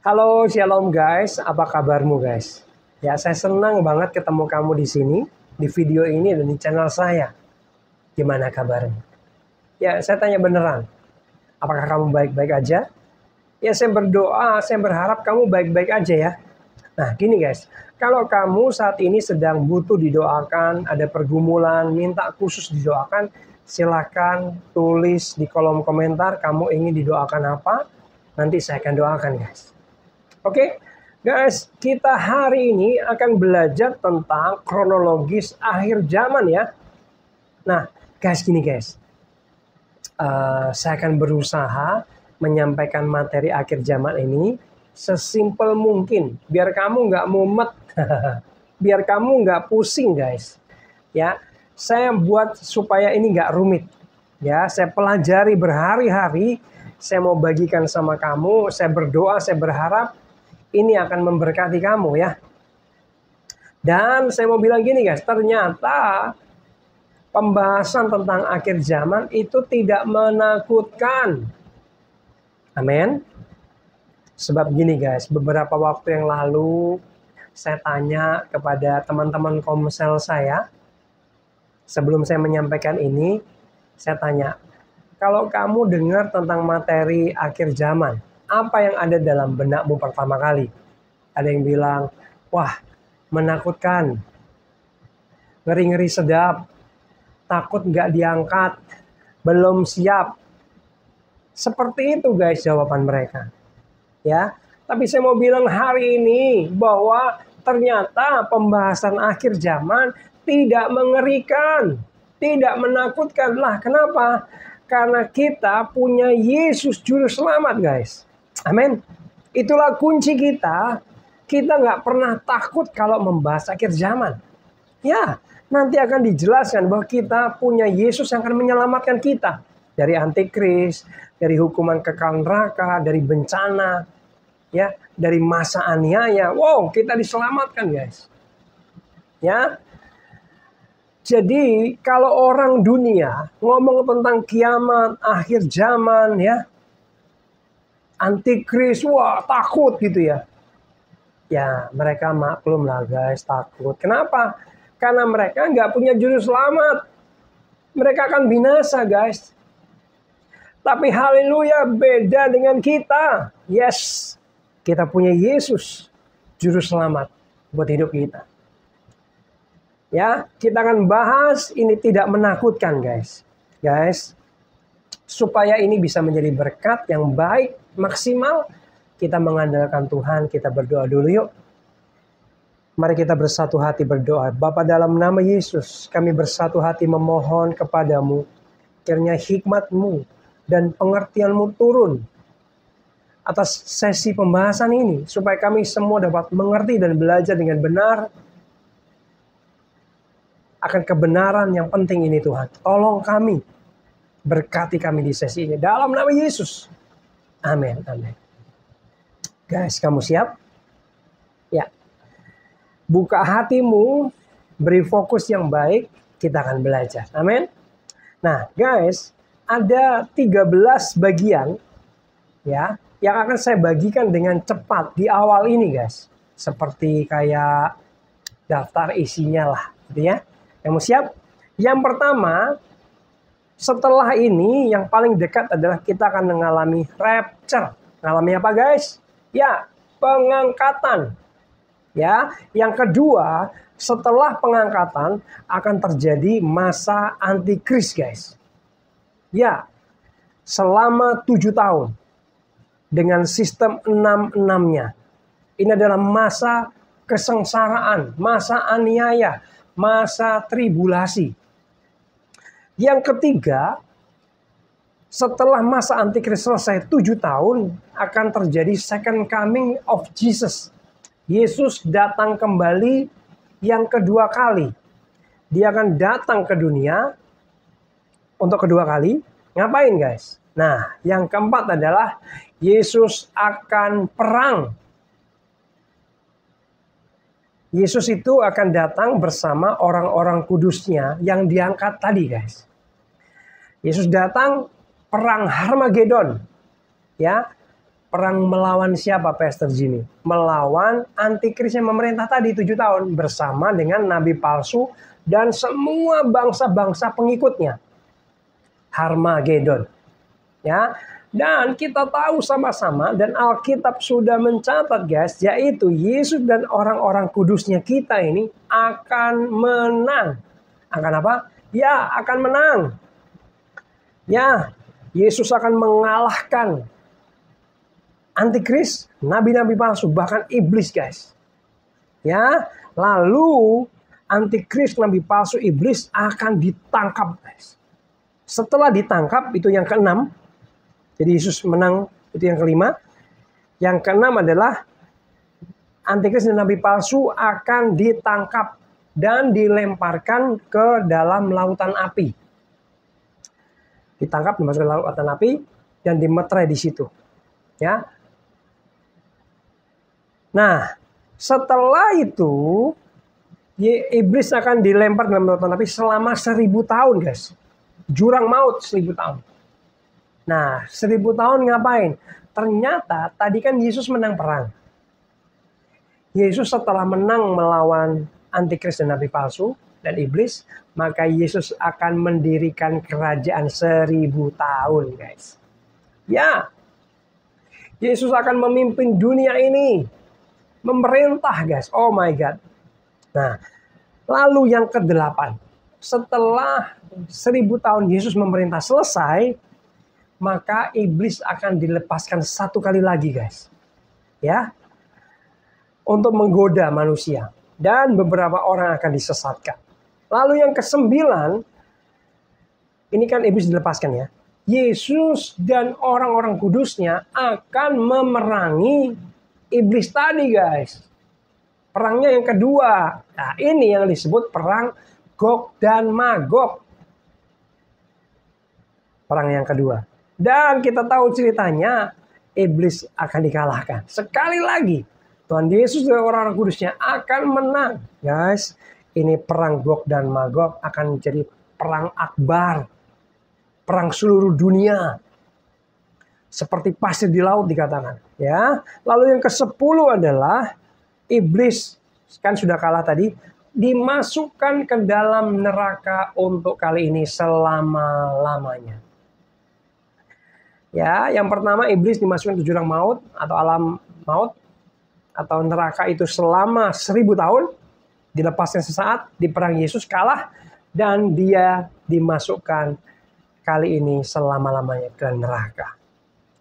Halo, shalom guys. Apa kabarmu guys? Ya, saya senang banget ketemu kamu di sini, di video ini dan di channel saya. Gimana kabarmu? Ya, saya tanya beneran. Apakah kamu baik-baik aja? Ya, saya berdoa, saya berharap kamu baik-baik aja ya. Nah, gini guys. Kalau kamu saat ini sedang butuh didoakan, ada pergumulan, minta khusus didoakan, silakan tulis di kolom komentar kamu ingin didoakan apa. Nanti saya akan doakan guys. Oke, guys, kita hari ini akan belajar tentang kronologis akhir zaman ya. Nah, guys, gini guys, saya akan berusaha menyampaikan materi akhir zaman ini sesimpel mungkin, biar kamu nggak mumet, biar kamu nggak pusing guys. Ya, saya buat supaya ini nggak rumit. Ya, saya pelajari berhari-hari, saya mau bagikan sama kamu, saya berdoa, saya berharap ini akan memberkati kamu ya. Dan saya mau bilang gini guys, ternyata pembahasan tentang akhir zaman itu tidak menakutkan. Amin. Sebab gini guys, beberapa waktu yang lalu saya tanya kepada teman-teman komsel saya. Sebelum saya menyampaikan ini, saya tanya, kalau kamu dengar tentang materi akhir zaman, apa yang ada dalam benakmu pertama kali? Ada yang bilang, wah menakutkan, ngeri-ngeri sedap, takut nggak diangkat, belum siap. Seperti itu guys jawaban mereka. Ya, tapi saya mau bilang hari ini bahwa ternyata pembahasan akhir zaman tidak mengerikan, tidak menakutkan. Lah kenapa? Karena kita punya Yesus Juru Selamat guys. Amin. Itulah kunci kita. Kita nggak pernah takut kalau membahas akhir zaman. Ya, nanti akan dijelaskan bahwa kita punya Yesus yang akan menyelamatkan kita. Dari antikris, dari hukuman kekal neraka, dari bencana. Ya, dari masa aniaya. Wow, kita diselamatkan guys. Ya. Jadi kalau orang dunia ngomong tentang kiamat, akhir zaman ya, antikris, wah takut gitu ya. Ya mereka maklum lah guys, takut. Kenapa? Karena mereka nggak punya juru selamat. Mereka akan binasa guys. Tapi haleluya, beda dengan kita. Yes, kita punya Yesus, juru selamat buat hidup kita. Ya, kita akan bahas ini tidak menakutkan guys. Guys, supaya ini bisa menjadi berkat yang baik, maksimal, kita mengandalkan Tuhan, kita berdoa dulu yuk. Mari kita bersatu hati berdoa. Bapa, dalam nama Yesus, kami bersatu hati memohon kepadamu, kiranya hikmat-Mu dan pengertian-Mu turun atas sesi pembahasan ini, supaya kami semua dapat mengerti dan belajar dengan benar akan kebenaran yang penting ini Tuhan. Tolong kami, berkati kami di sesi ini. Dalam nama Yesus. Amin. Amin. Guys, kamu siap? Ya. Buka hatimu, beri fokus yang baik, kita akan belajar. Amin. Nah, guys, ada 13 bagian ya yang akan saya bagikan dengan cepat di awal ini, guys. Seperti kayak daftar isinya lah, gitu ya. Kamu siap? Yang pertama, setelah ini yang paling dekat adalah kita akan mengalami rapture. Mengalami apa guys? Ya, pengangkatan. Ya, yang kedua, setelah pengangkatan akan terjadi masa antikris guys. Ya, selama 7 tahun dengan sistem 6-6-nya. Ini adalah masa kesengsaraan, masa aniaya, masa tribulasi. Yang ketiga, setelah masa antikris selesai 7 tahun, akan terjadi second coming of Jesus. Yesus datang kembali yang kedua kali. Dia akan datang ke dunia untuk kedua kali. Ngapain guys? Nah, yang keempat adalah Yesus akan perang. Yesus itu akan datang bersama orang-orang kudusnya yang diangkat tadi guys. Yesus datang perang Harmagedon. Ya, Perang melawan siapa, Pastor Jimmy? Melawan antikris yang memerintah tadi 7 tahun bersama dengan nabi palsu dan semua bangsa-bangsa pengikutnya. Harmagedon. Ya. Dan kita tahu sama-sama dan Alkitab sudah mencatat, guys, yaitu Yesus dan orang-orang kudusnya kita ini akan menang. Akan apa? Ya, akan menang. Ya, Yesus akan mengalahkan antikris, nabi-nabi palsu, bahkan iblis, guys. Ya, lalu antikris, nabi palsu, iblis akan ditangkap, guys. Setelah ditangkap, itu yang keenam. Jadi Yesus menang, itu yang kelima. Yang keenam adalah antikris dan nabi palsu akan ditangkap dan dilemparkan ke dalam lautan api. Ditangkap, dimasukkan ke lautan api dan dimeterai di situ. Ya. Nah, setelah itu iblis akan dilempar dalam lautan api selama 1000 tahun, guys. Jurang maut 1000 tahun. Nah, 1000 tahun ngapain? Ternyata tadi kan Yesus menang perang. Yesus setelah menang melawan antikris dan nabi palsu dan iblis, maka Yesus akan mendirikan kerajaan 1000 tahun, guys. Ya, Yesus akan memimpin dunia ini. Memerintah, guys. Oh my God. Nah, lalu yang ke-8. Setelah 1000 tahun Yesus memerintah selesai, maka iblis akan dilepaskan satu kali lagi, guys. Ya. Untuk menggoda manusia. Dan beberapa orang akan disesatkan. Lalu yang ke-9, ini kan iblis dilepaskan ya. Yesus dan orang-orang kudusnya akan memerangi iblis tadi, guys. Perangnya yang kedua. Nah, ini yang disebut perang Gog dan Magog. Perang yang kedua. Dan kita tahu ceritanya, iblis akan dikalahkan. Sekali lagi, Tuhan Yesus dan orang-orang kudusnya akan menang. Guys, ini perang Gog dan Magog akan menjadi perang akbar. Perang seluruh dunia. Seperti pasir di laut dikatakan. Ya. Lalu yang ke-10 adalah iblis, kan sudah kalah tadi, dimasukkan ke dalam neraka untuk kali ini selama-lamanya. Ya, yang pertama iblis dimasukkan ke jurang maut atau alam maut atau neraka itu selama 1000 tahun, dilepaskan sesaat, di perang Yesus kalah dan dia dimasukkan kali ini selama-lamanya ke neraka.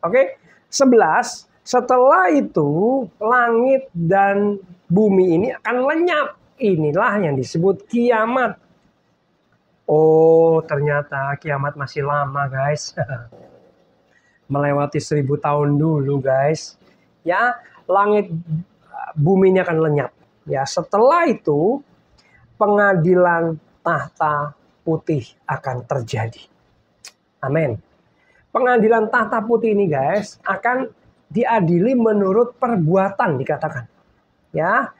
Oke, 11. Setelah itu langit dan bumi ini akan lenyap. Inilah yang disebut kiamat. Oh, ternyata kiamat masih lama, guys. Melewati 1000 tahun dulu, guys. Ya, langit bumi ini akan lenyap. Ya, setelah itu pengadilan tahta putih akan terjadi. Amin. Pengadilan tahta putih ini, guys, akan diadili menurut perbuatan dikatakan. Ya,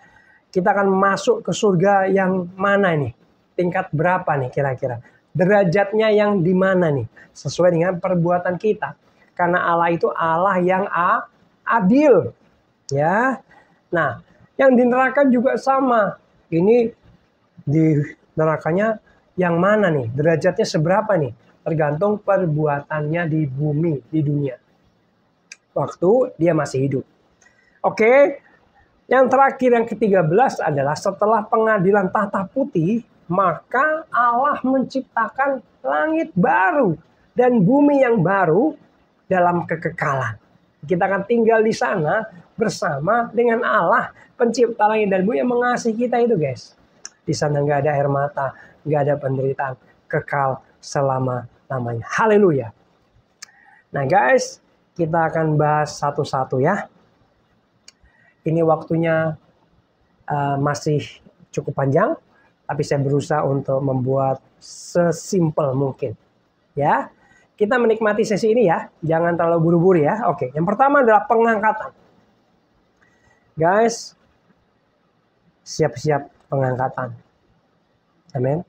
kita akan masuk ke surga yang mana ini? Tingkat berapa nih kira-kira? Derajatnya yang di mana nih? Sesuai dengan perbuatan kita. Karena Allah itu Allah yang adil. Ya. Nah, yang di neraka juga sama. Ini di nerakanya yang mana nih? Derajatnya seberapa nih? Tergantung perbuatannya di bumi, di dunia. Waktu dia masih hidup. Oke. Yang terakhir, yang ke-13 adalah setelah pengadilan tahta putih, maka Allah menciptakan langit baru dan bumi yang baru dalam kekekalan. Kita akan tinggal di sana bersama dengan Allah, pencipta langit dan bumi yang mengasihi kita itu, guys. Di sana nggak ada air mata, nggak ada penderitaan, kekal selama-lamanya. Haleluya. Nah, guys, kita akan bahas satu-satu ya. Ini waktunya masih cukup panjang, tapi saya berusaha untuk membuat sesimpel mungkin. Ya, kita menikmati sesi ini ya, jangan terlalu buru-buru ya. Oke, yang pertama adalah pengangkatan. Guys, siap-siap pengangkatan. Amin.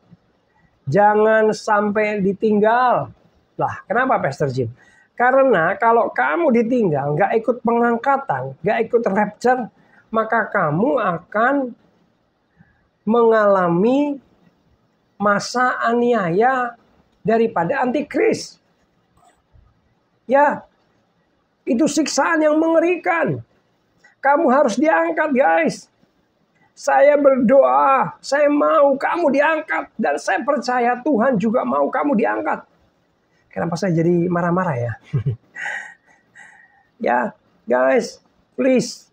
Jangan sampai ditinggal. Lah, kenapa Pastor Jim? Karena kalau kamu ditinggal, nggak ikut pengangkatan, nggak ikut rapture, maka kamu akan mengalami masa aniaya daripada antikris. Ya, itu siksaan yang mengerikan. Kamu harus diangkat, guys. Saya berdoa, saya mau kamu diangkat. Dan saya percaya Tuhan juga mau kamu diangkat. Kenapa saya jadi marah-marah ya? Ya, guys, please.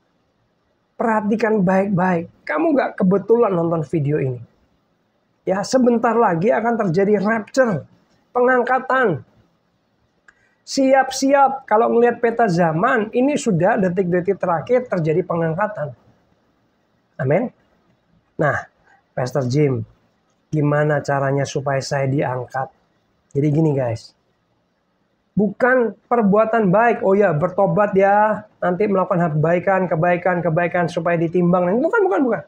Perhatikan baik-baik. Kamu gak kebetulan nonton video ini. Ya, sebentar lagi akan terjadi rapture. Pengangkatan. Siap-siap. Kalau melihat peta zaman, ini sudah detik-detik terakhir terjadi pengangkatan. Amin. Nah, Pastor Jim, gimana caranya supaya saya diangkat? Jadi gini guys, bukan perbuatan baik. Oh ya, bertobat ya, nanti melakukan kebaikan supaya ditimbang. Bukan.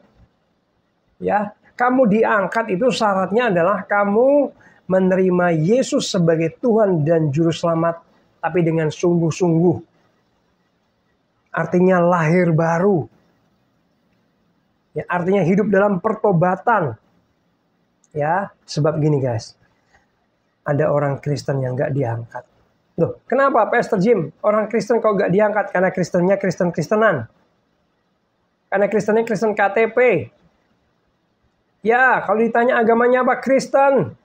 Ya, kamu diangkat itu syaratnya adalah kamu menerima Yesus sebagai Tuhan dan Juru Selamat, tapi dengan sungguh-sungguh. Artinya lahir baru. Ya, artinya hidup dalam pertobatan. Ya, sebab gini guys. Ada orang Kristen yang gak diangkat. Loh, kenapa Pastor Jim? Orang Kristen kok gak diangkat? Karena Kristennya Kristen-Kristenan. Karena Kristennya Kristen KTP. Ya, kalau ditanya agamanya apa? Kristen.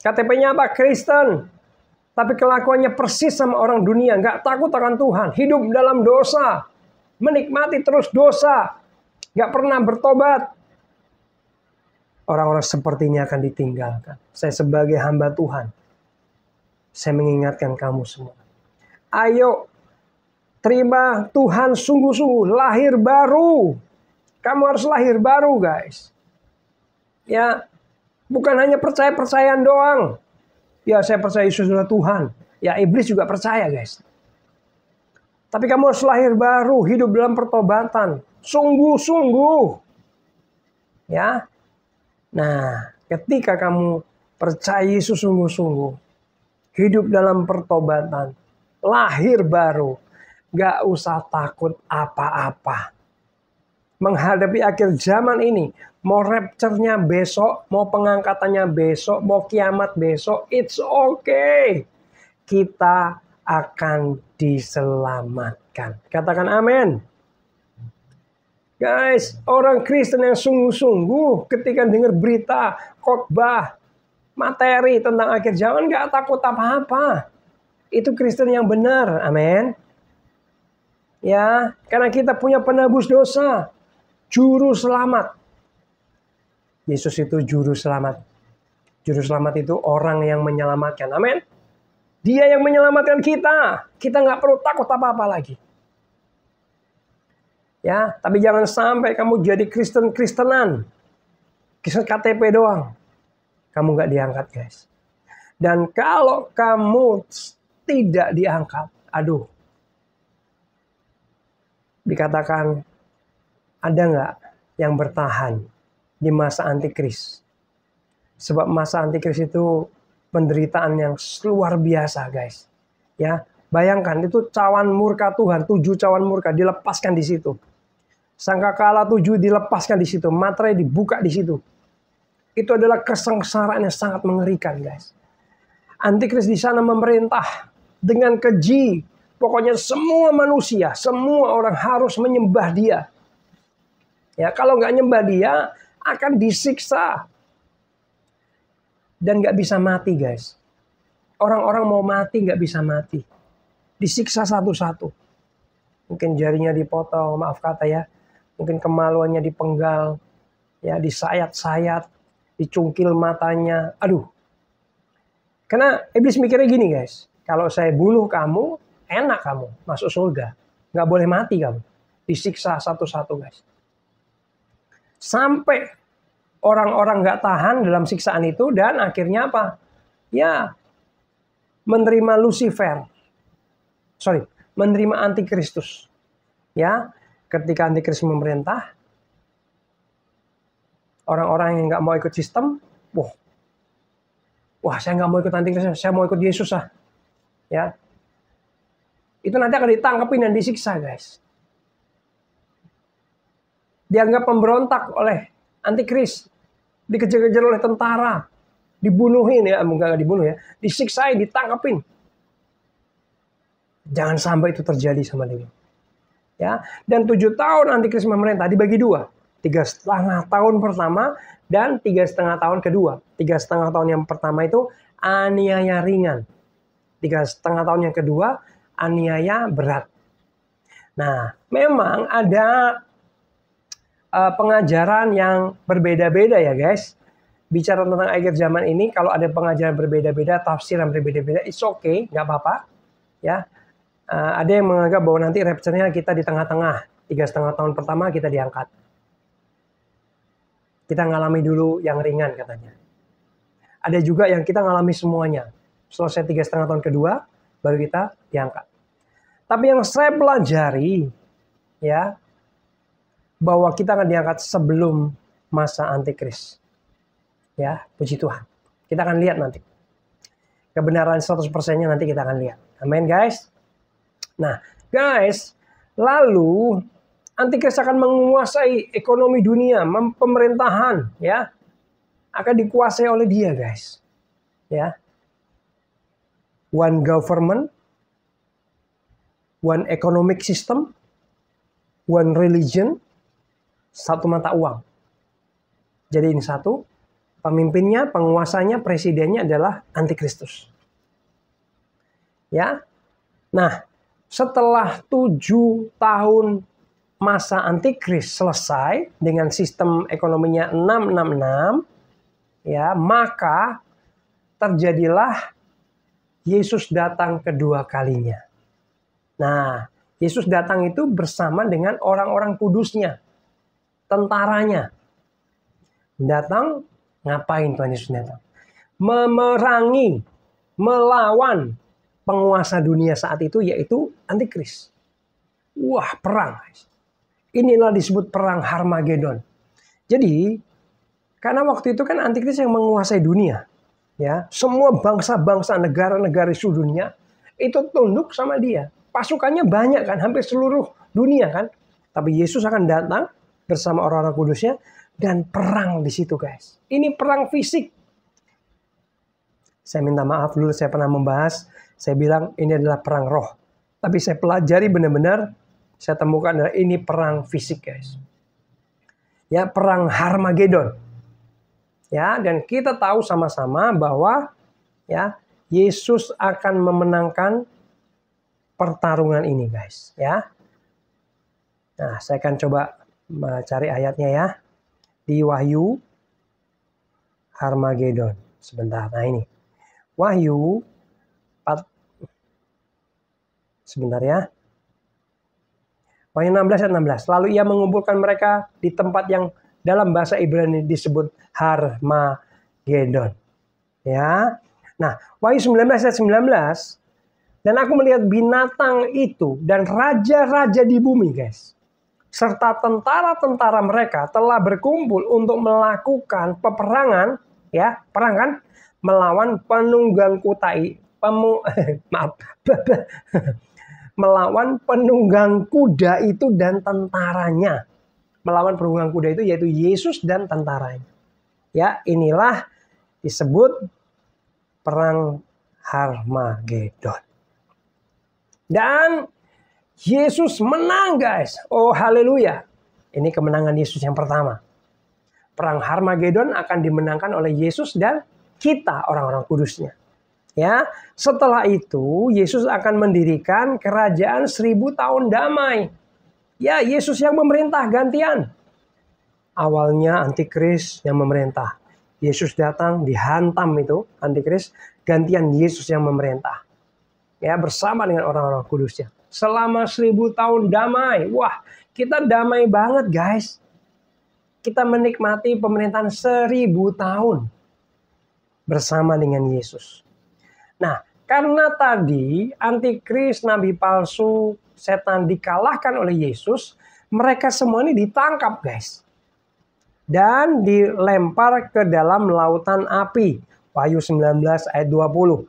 KTP-nya apa? Kristen. Tapi kelakuannya persis sama orang dunia. Gak takut akan Tuhan. Hidup dalam dosa. Menikmati terus dosa. Gak pernah bertobat. Orang-orang seperti ini akan ditinggalkan. Saya sebagai hamba Tuhan, saya mengingatkan kamu semua. Ayo, terima Tuhan sungguh-sungguh. Lahir baru. Kamu harus lahir baru guys. Ya, bukan hanya percaya-percayaan doang. Ya, saya percaya Yesus adalah Tuhan. Ya, iblis juga percaya guys. Tapi kamu harus lahir baru. Hidup dalam pertobatan. Sungguh-sungguh. Ya. Nah, ketika kamu percaya Yesus sungguh-sungguh, hidup dalam pertobatan, lahir baru, gak usah takut apa-apa. Menghadapi akhir zaman ini, mau rapture-nya besok, mau pengangkatannya besok, mau kiamat besok, it's okay. Kita akan diselamatkan. Katakan amin. Guys, orang Kristen yang sungguh-sungguh ketika dengar berita, khotbah, materi tentang akhir zaman gak takut apa-apa. Itu Kristen yang benar, amin. Ya, karena kita punya penebus dosa, juru selamat. Yesus itu juru selamat. Juru selamat itu orang yang menyelamatkan, amin. Dia yang menyelamatkan kita. Kita gak perlu takut apa-apa lagi. Ya, tapi jangan sampai kamu jadi Kristen-Kristenan. Kristen KTP doang. Kamu gak diangkat guys. Dan kalau kamu tidak diangkat, aduh. Dikatakan ada gak yang bertahan di masa antikris? Sebab masa antikris itu penderitaan yang luar biasa guys. Ya, bayangkan itu cawan murka Tuhan, 7 cawan murka dilepaskan di situ. Sangkakala 7 dilepaskan di situ, materai dibuka di situ. Itu adalah kesengsaraan yang sangat mengerikan, guys. Antikris di sana memerintah dengan keji. Pokoknya semua manusia, semua orang harus menyembah dia. Ya, kalau nggak nyembah dia, akan disiksa dan nggak bisa mati, guys. Orang-orang mau mati nggak bisa mati, disiksa satu-satu. Mungkin jarinya dipotong, maaf kata ya. Mungkin kemaluannya dipenggal, ya disayat-sayat, dicungkil matanya. Aduh. Karena iblis mikirnya gini guys. Kalau saya bunuh kamu, enak kamu masuk surga. Nggak boleh mati kamu. Disiksa satu-satu guys. Sampai orang-orang nggak tahan dalam siksaan itu. Dan akhirnya apa? Ya, menerima Lucifer. Menerima antikristus. Ya. Ketika antikris memerintah, orang-orang yang nggak mau ikut sistem, wah saya nggak mau ikut antikris, saya mau ikut Yesus ah, ya. itu nanti akan ditangkapin dan disiksa, guys. Dianggap pemberontak oleh antikris, dikejar-kejar oleh tentara, dibunuhin ya, enggak dibunuh ya, disiksain, ditangkapin. Jangan sampai itu terjadi sama dia. Ya, dan 7 tahun antikris memerintah dibagi 2, 3,5 tahun pertama dan 3,5 tahun kedua. 3,5 tahun yang pertama itu aniaya ringan, 3,5 tahun yang kedua aniaya berat. Nah, memang ada pengajaran yang berbeda-beda ya guys. Bicara tentang akhir zaman ini, kalau ada pengajaran berbeda-beda, tafsiran berbeda-beda, it's okay, nggak apa-apa. Ya, ada yang menganggap bahwa nanti rapture-nya kita di tengah-tengah, 3,5 tahun pertama kita diangkat. Kita ngalami dulu yang ringan katanya. Ada juga yang kita ngalami semuanya. Selesai 3,5 tahun kedua, baru kita diangkat. Tapi yang saya pelajari, ya, bahwa kita akan diangkat sebelum masa antikris. Ya, puji Tuhan. Kita akan lihat nanti. Kebenaran 100%-nya nanti kita akan lihat. Amin, guys. Nah, guys, lalu antikris akan menguasai ekonomi dunia, pemerintahan, ya, akan dikuasai oleh dia, guys. Ya, one government, one economic system, one religion, satu mata uang. Jadi ini satu, pemimpinnya, penguasanya, presidennya adalah antikristus. Ya, nah, setelah 7 tahun masa antikris selesai dengan sistem ekonominya 666, ya, maka terjadilah Yesus datang kedua kalinya. Nah, Yesus datang itu bersama dengan orang-orang kudusnya, tentaranya. Datang, ngapain Tuhan Yesus datang? Memerangi, melawan penguasa dunia saat itu, yaitu antikris. Wah, perang. Inilah disebut perang Harmagedon. Jadi, karena waktu itu kan antikris yang menguasai dunia. Ya, semua bangsa-bangsa, negara-negara di seluruh dunia itu tunduk sama dia. Pasukannya banyak kan, hampir seluruh dunia kan. Tapi Yesus akan datang bersama orang-orang kudusnya dan perang di situ, guys. Ini perang fisik. Saya minta maaf dulu, saya pernah membahas, saya bilang ini adalah perang roh. Tapi saya pelajari benar-benar, saya temukan adalah ini perang fisik, guys. Ya, perang Harmagedon. Ya, dan kita tahu sama-sama bahwa ya, Yesus akan memenangkan pertarungan ini, guys, ya. Nah, saya akan coba cari ayatnya ya. Di Wahyu Harmagedon. Sebentar. Nah, ini. Wahyu 4. Sebentar ya. Wahyu 16 ayat 16. Lalu ia mengumpulkan mereka di tempat yang dalam bahasa Ibrani disebut Harmagedon. Ya. Nah, Wahyu 19 ayat 19. Dan aku melihat binatang itu dan raja-raja di bumi, guys. Serta tentara-tentara mereka telah berkumpul untuk melakukan peperangan, ya, perang kan, melawan penunggang melawan penunggang kuda itu dan tentaranya. Melawan penunggang kuda itu yaitu Yesus dan tentaranya. Ya, inilah disebut perang Harmagedon. Dan Yesus menang, guys. Oh, haleluya. Ini kemenangan Yesus yang pertama. Perang Harmagedon akan dimenangkan oleh Yesus dan kita, orang-orang kudusnya. Ya, setelah itu Yesus akan mendirikan kerajaan 1000 tahun damai. Ya, Yesus yang memerintah gantian. Awalnya antikris yang memerintah. Yesus datang dihantam itu antikris, gantian Yesus yang memerintah. Ya, bersama dengan orang-orang kudusnya. Selama 1000 tahun damai. Wah, kita damai banget, guys. Kita menikmati pemerintahan 1000 tahun bersama dengan Yesus. Nah, karena tadi antikris, nabi palsu, setan dikalahkan oleh Yesus, mereka semua ini ditangkap, guys. Dan dilempar ke dalam lautan api. Wahyu 19 ayat 20.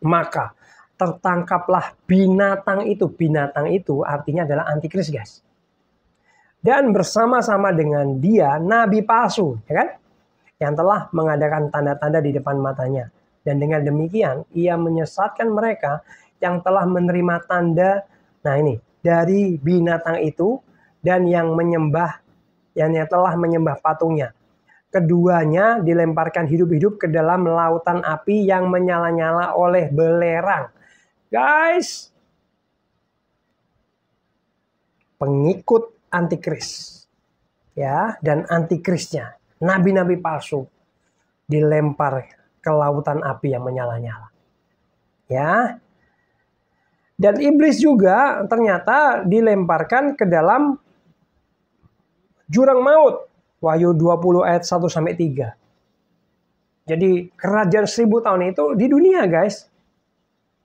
Maka tertangkaplah binatang itu. Binatang itu artinya adalah antikris, guys. Dan bersama-sama dengan dia nabi palsu, ya kan? Yang telah mengadakan tanda-tanda di depan matanya. Dan dengan demikian ia menyesatkan mereka yang telah menerima tanda, nah ini, dari binatang itu dan yang telah menyembah patungnya. Keduanya dilemparkan hidup-hidup ke dalam lautan api yang menyala-nyala oleh belerang. Guys, pengikut antikris, ya, dan antikrisnya, nabi-nabi palsu, dilempar ke lautan api yang menyala-nyala, ya. Dan iblis juga ternyata dilemparkan ke dalam jurang maut. Wahyu 20 ayat 1-3. Jadi kerajaan 1000 tahun itu di dunia, guys.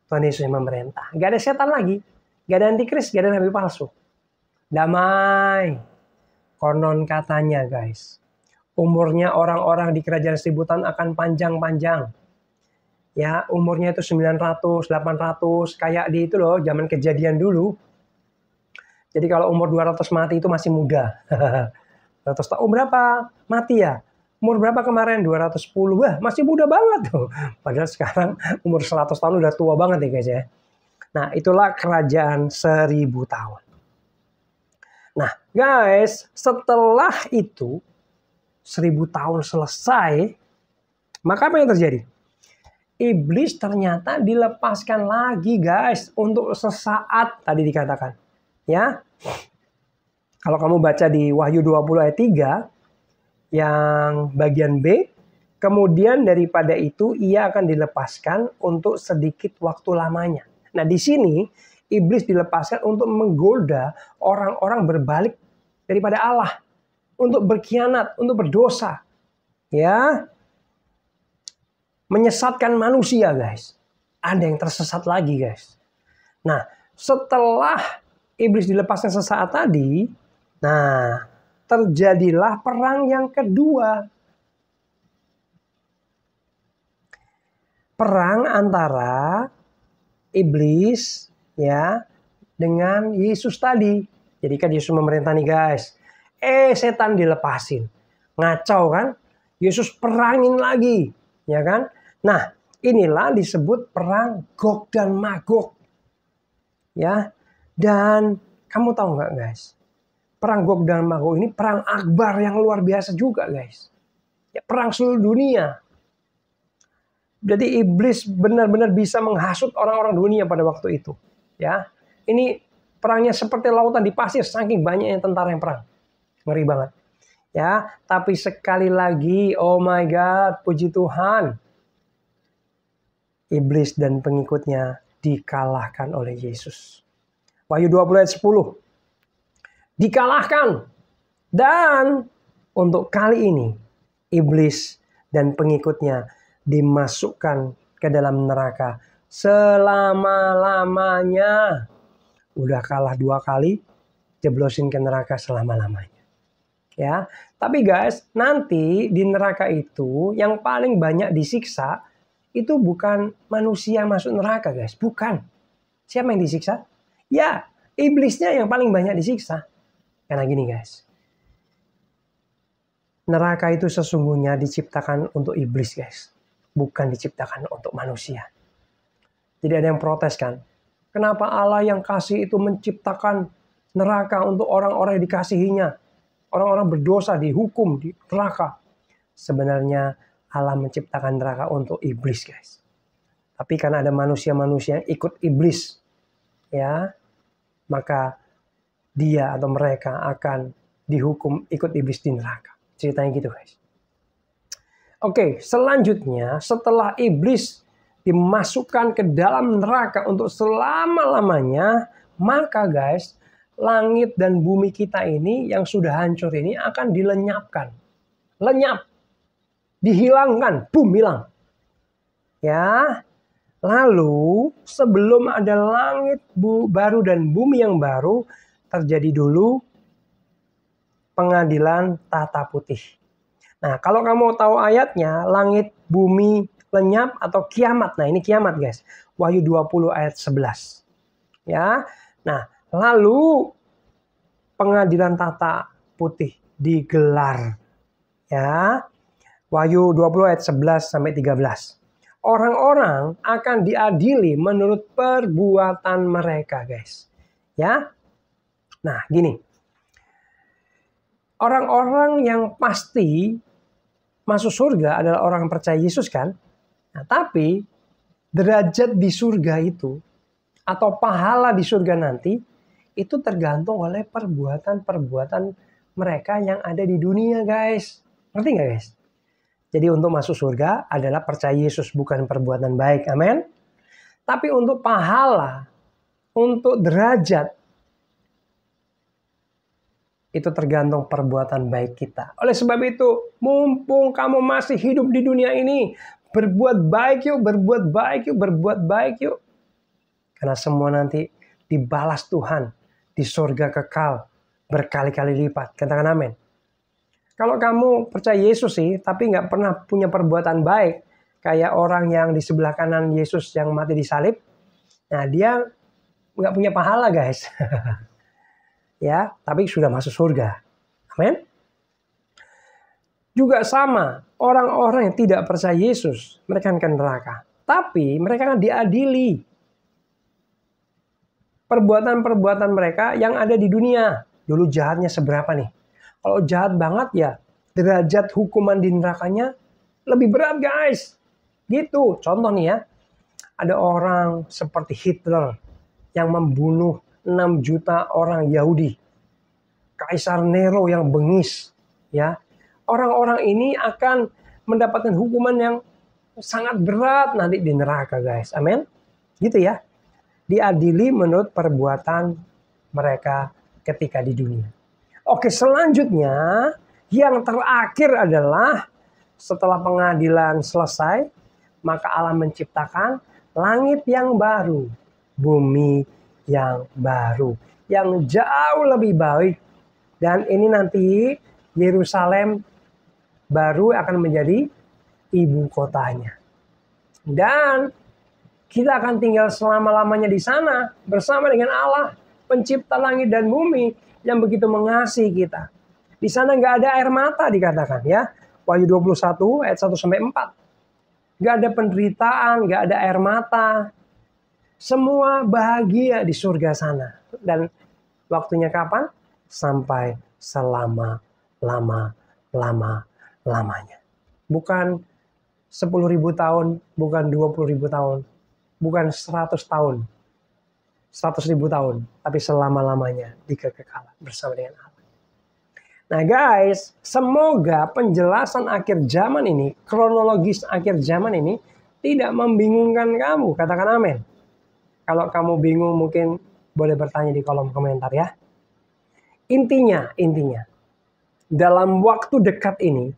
Tuhan Yesus yang memerintah. Gak ada setan lagi. Gak ada antikris, gak ada nabi palsu. Damai. Konon katanya, guys, umurnya orang-orang di kerajaan 1000 tahun akan panjang-panjang. Ya, umurnya itu 900, 800. Kayak di itu loh, zaman Kejadian dulu. Jadi kalau umur 200 mati itu masih muda. 200 tahun, berapa mati ya? Umur berapa kemarin? 210. Wah, masih muda banget tuh. Padahal sekarang umur 100 tahun udah tua banget ya, guys, ya. Nah, itulah kerajaan 1000 tahun. Nah, guys, setelah itu 1000 tahun selesai, maka apa yang terjadi? Iblis ternyata dilepaskan lagi, guys, untuk sesaat, tadi dikatakan. Ya. Kalau kamu baca di Wahyu 20 ayat 3 yang bagian B, kemudian daripada itu ia akan dilepaskan untuk sedikit waktu lamanya. Nah, di sini iblis dilepaskan untuk menggoda orang-orang berbalik daripada Allah, untuk berkhianat, untuk berdosa, ya, menyesatkan manusia, guys. Ada yang tersesat lagi, guys. Nah, setelah iblis dilepaskan sesaat tadi, nah, terjadilah perang yang kedua. Perang antara iblis, ya, dengan Yesus tadi. Jadi kan Yesus memerintah nih, guys. Setan dilepasin. Ngacau kan? Yesus perangin lagi, ya kan? Nah, inilah disebut perang Gog dan Magog. Ya. Dan kamu tahu nggak, guys? Perang Gog dan Magog ini perang akbar yang luar biasa juga, guys. Ya, perang seluruh dunia. Jadi iblis benar-benar bisa menghasut orang-orang dunia pada waktu itu. Ya, ini perangnya seperti lautan di pasir, saking banyaknya tentara yang perang. Ngeri banget. Ya, tapi sekali lagi, oh my God, puji Tuhan, iblis dan pengikutnya dikalahkan oleh Yesus. Wahyu 20 ayat 10. Dikalahkan. Dan untuk kali ini, iblis dan pengikutnya dimasukkan ke dalam neraka selama-lamanya. Udah kalah 2 kali, jeblosin ke neraka selama-lamanya. Ya, tapi guys, nanti di neraka itu yang paling banyak disiksa itu bukan manusia yang masuk neraka, guys. Bukan. Siapa yang disiksa? Ya, iblisnya yang paling banyak disiksa. Karena gini, guys. Neraka itu sesungguhnya diciptakan untuk iblis, guys. Bukan diciptakan untuk manusia. Jadi ada yang protes kan. Kenapa Allah yang kasih itu menciptakan neraka untuk orang-orang yang dikasihinya? Orang-orang berdosa dihukum di neraka. Sebenarnya Allah menciptakan neraka untuk iblis, guys. Tapi karena ada manusia-manusia yang ikut iblis, ya, maka dia atau mereka akan dihukum ikut iblis di neraka. Ceritanya gitu, guys. Oke, selanjutnya setelah iblis dimasukkan ke dalam neraka untuk selama-lamanya, maka guys, langit dan bumi kita ini yang sudah hancur ini akan dilenyapkan. Lenyap. Dihilangkan, boom, hilang. Ya. Lalu sebelum ada langit baru dan bumi yang baru, terjadi dulu pengadilan tata putih. Nah, kalau kamu tahu ayatnya, langit, bumi, lenyap atau kiamat. Nah, ini kiamat, guys. Wahyu 20 ayat 11. Ya. Nah, lalu pengadilan tahta putih digelar. Ya. Wahyu 20 ayat 11 sampai 13. Orang-orang akan diadili menurut perbuatan mereka, guys. Ya. Nah, gini. Orang-orang yang pasti masuk surga adalah orang yang percaya Yesus kan? Nah, tapi derajat di surga itu atau pahala di surga nanti itu tergantung oleh perbuatan-perbuatan mereka yang ada di dunia, guys. Ngerti nggak, guys? Jadi untuk masuk surga adalah percaya Yesus, bukan perbuatan baik. Amin. Tapi untuk pahala, untuk derajat, itu tergantung perbuatan baik kita. Oleh sebab itu, mumpung kamu masih hidup di dunia ini, berbuat baik yuk, berbuat baik yuk, berbuat baik yuk. Karena semua nanti dibalas Tuhan di surga kekal berkali-kali lipat. Katakan amin. Kalau kamu percaya Yesus sih, tapi nggak pernah punya perbuatan baik, kayak orang yang di sebelah kanan Yesus yang mati disalib, nah dia nggak punya pahala, guys. Ya, tapi sudah masuk surga. Amin. Juga sama, orang-orang yang tidak percaya Yesus, mereka akan ke neraka. Tapi mereka akan diadili perbuatan-perbuatan mereka yang ada di dunia. Dulu jahatnya seberapa nih? Kalau jahat banget ya, derajat hukuman di nerakanya lebih berat, guys. Gitu. Contoh nih ya, ada orang seperti Hitler yang membunuh 6 juta orang Yahudi. Kaisar Nero yang bengis, ya. Orang-orang ini akan mendapatkan hukuman yang sangat berat nanti di neraka, guys. Amin. Gitu ya. Diadili menurut perbuatan mereka ketika di dunia. Oke, selanjutnya yang terakhir adalah setelah pengadilan selesai, maka Allah menciptakan langit yang baru, bumi yang baru, yang jauh lebih baik. Dan ini nanti Yerusalem baru akan menjadi ibu kotanya. Dan kita akan tinggal selama-lamanya di sana bersama dengan Allah, pencipta langit dan bumi, yang begitu mengasihi kita. Di sana nggak ada air mata dikatakan ya. Wahyu 21 ayat 1 sampai 4. Nggak ada penderitaan, nggak ada air mata. Semua bahagia di surga sana. Dan waktunya kapan? Sampai selama-lamanya. Bukan 10.000 tahun, bukan 20.000 tahun, bukan 100 tahun. 100.000 tahun, tapi selama-lamanya di kekekalan bersama dengan Allah. Nah guys, semoga penjelasan akhir zaman ini, kronologis akhir zaman ini tidak membingungkan kamu. Katakan amin. Kalau kamu bingung mungkin boleh bertanya di kolom komentar ya. Intinya, dalam waktu dekat ini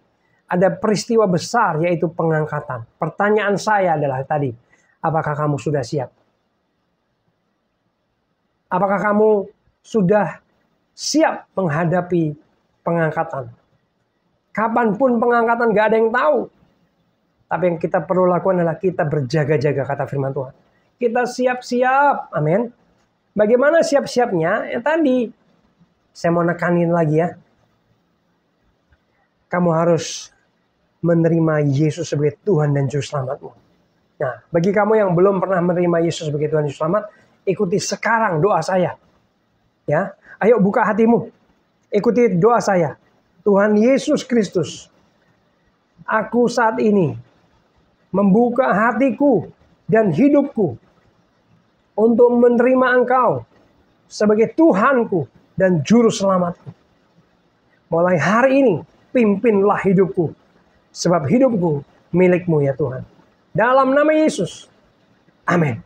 ada peristiwa besar yaitu pengangkatan. Pertanyaan saya adalah tadi, apakah kamu sudah siap? Apakah kamu sudah siap menghadapi pengangkatan? Kapanpun pengangkatan gak ada yang tahu. Tapi yang kita perlu lakukan adalah kita berjaga-jaga, kata firman Tuhan. Kita siap-siap, amin. Bagaimana siap-siapnya? Yang tadi, saya mau nekanin lagi ya. Kamu harus menerima Yesus sebagai Tuhan dan Juru Selamatmu. Nah, bagi kamu yang belum pernah menerima Yesus sebagai Tuhan dan Juru Selamat, ikuti sekarang doa saya. Ya, ayo buka hatimu. Ikuti doa saya. Tuhan Yesus Kristus, aku saat ini membuka hatiku dan hidupku untuk menerima Engkau sebagai Tuhanku dan Juru Selamatku. Mulai hari ini, pimpinlah hidupku, sebab hidupku milik-Mu ya Tuhan. Dalam nama Yesus, amin.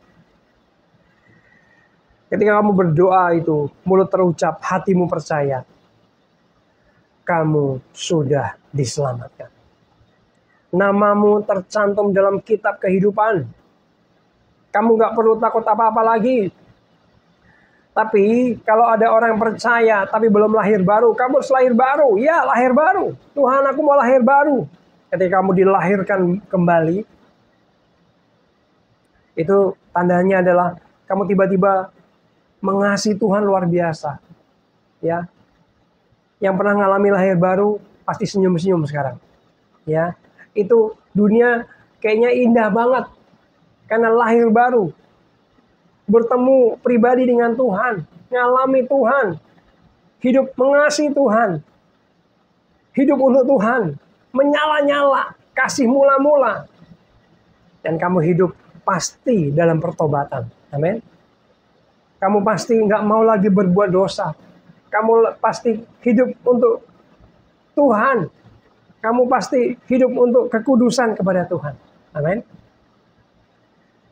Ketika kamu berdoa itu, mulut terucap, hatimu percaya, kamu sudah diselamatkan. Namamu tercantum dalam kitab kehidupan. Kamu gak perlu takut apa-apa lagi. Tapi kalau ada orang yang percaya tapi belum lahir baru, kamu harus lahir baru. Ya, lahir baru. Tuhan, aku mau lahir baru. Ketika kamu dilahirkan kembali, Itu tandanya adalah kamu tiba-tiba mengasihi Tuhan luar biasa. Ya. Yang pernah ngalami lahir baru pasti senyum-senyum sekarang. Ya. Itu dunia kayaknya indah banget karena lahir baru. Bertemu pribadi dengan Tuhan, ngalami Tuhan, hidup mengasihi Tuhan, hidup untuk Tuhan, menyala-nyala, kasih mula-mula. Dan kamu hidup pasti dalam pertobatan. Amin. Kamu pasti nggak mau lagi berbuat dosa. Kamu pasti hidup untuk Tuhan. Kamu pasti hidup untuk kekudusan kepada Tuhan. Amin.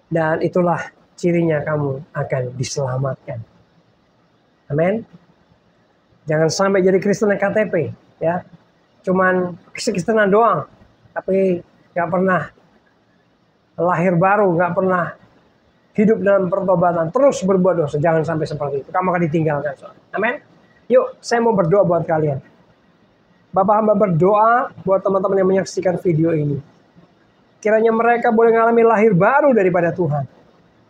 Dan itulah cirinya kamu akan diselamatkan. Amin. Jangan sampai jadi Kristen KTP, ya. Cuman Kristenan doang, tapi nggak pernah lahir baru, nggak pernah hidup dalam pertobatan, terus berbuat dosa. Jangan sampai seperti itu. Kamu akan ditinggalkan. Amin. Yuk, saya mau berdoa buat kalian. Bapak hamba berdoa buat teman-teman yang menyaksikan video ini. Kiranya mereka boleh mengalami lahir baru daripada Tuhan.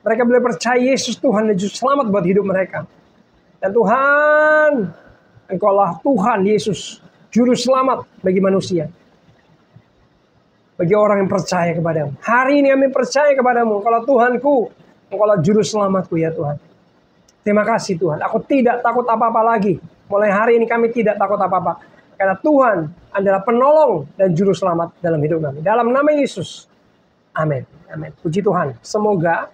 Mereka boleh percaya Yesus Tuhan dan Juru Selamat buat hidup mereka. Dan Tuhan, Engkaulah Tuhan Yesus, Juru Selamat bagi manusia. Bagi orang yang percaya kepadamu. Hari ini kami percaya kepadamu. Kalau Tuhanku, Engkaulah Juru Selamatku ya Tuhan. Terima kasih Tuhan. Aku tidak takut apa-apa lagi. Mulai hari ini kami tidak takut apa-apa. Karena Tuhan adalah penolong dan Juru Selamat dalam hidup kami. Dalam nama Yesus. Amin. Amin. Puji Tuhan. Semoga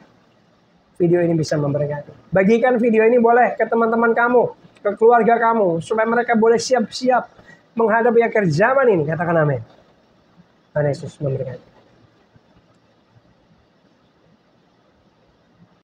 video ini bisa memberkati. Bagikan video ini boleh ke teman-teman kamu, ke keluarga kamu, supaya mereka boleh siap-siap menghadapi akhir zaman ini. Katakan amin. Tuhan Yesus memberkati.